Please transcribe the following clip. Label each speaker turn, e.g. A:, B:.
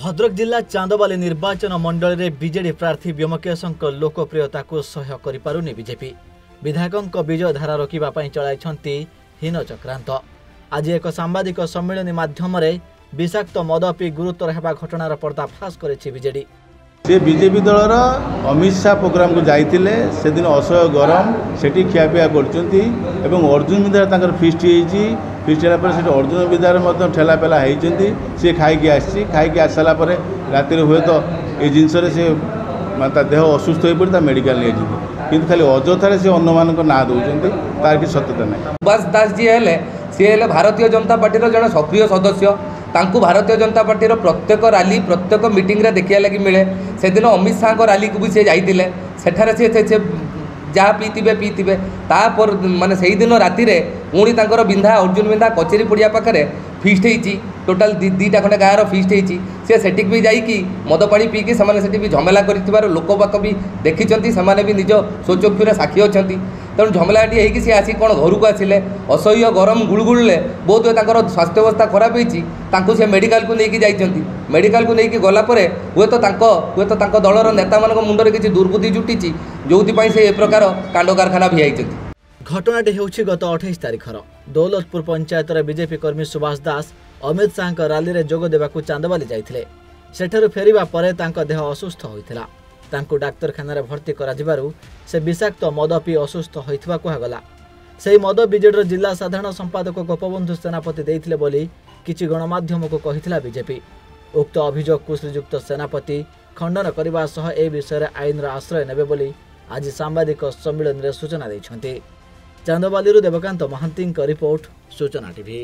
A: भद्रक जिला चांदबाली निर्वाचन मंडल में बीजेडी प्रार्थी व्योमकेश लोकप्रियता को सह्य करिपारुनी बीजेपी विधायकों विजय धारा रोकने चलाई हीन चक्रांत। आज एक सांबादिक सम्मेलन माध्यम विषाक्त मद पी गुरुतर होगा घटनार पर्दाफाश करेछि बीजेडी।
B: से बीजेपी दलर अमित शाह प्रोग्राम को जाइए से दिन असह्य गरम से खियापिया कर अर्जुन विद्यार फिस्ट फिस्ट होगा अर्जुन विद्यार ठेला पेला होती सी खाई आस सारापर राति हुए तो ये जिनस से देह असुस्थ हो पड़े मेडिकल नहीं कि खाली अजथार से अन्न मान ना दौरान तार कि सत्यता ना।
C: सुभाष दास जी है सी है भारतीय जनता पार्टी जड़े सक्रिय सदस्य तांकु भारतीय जनता पार्टी प्रत्येक रैली प्रत्येक मीटिंग रे देखिया लगी मिले से दिन अमित शाह को रैली को भी सी जाइए सेठारे से जहाँ पीते तापर माने से दिन राति पुणी तांकर बिंधा अर्जुन बिंधा कचेरी पड़िया पाखे फिस्ट होती टोटाल दीटा खंडे गाँव फिस्ट होती सी सेठी भी जाइकी मद पानी पीकी से भी झमेला कर लोक बाक भी देखी से भी निज स्वचक्षुरे साक्षी अच्छा तेणु झमेलाटी होगी सी आसी कौन घर को आसिले असह्य गरम गुड़गुड़े बहुत हुए स्वास्थ्य अवस्था खराब होती से मेडिकल को लेकिन जाइए मेडिकल को लेकिन गलापर हुए तो दलर नेता मान मुंडे किसी दुर्बुद्धि जुटी जो से प्रकार कांड कारखाना भी आई।
A: घटनाटी होछि गत 28 तारिखर दौलतपुर पंचायत बीजेपी कर्मी सुभाष दास अमित शाह रैली में जोग देवाकू चांदबाली जाइथिले। सेठारु फेरिबा परे तांको देह असुस्थ होइथिला। तांको डाक्तरखाना भर्ती कराजिबारु से विषाक्त मद पी असुस्थ होइथिबा कहगला। सेही मद बीजेडीर जिला साधारण संपादक गोपबंधु सेनापति देइथिले बोली किछि गणमाध्यम को कहिथिला बीजेपी। उक्त अभियोग को श्रीयुक्त सेनापति खंडन करने सह ए विषय आईन आश्रय नेबे बोली आज सांबादिक सम्मेलन में सूचना दैछन्ति। चांदबाली देवकांत महांती रिपोर्ट सूचना टीवी।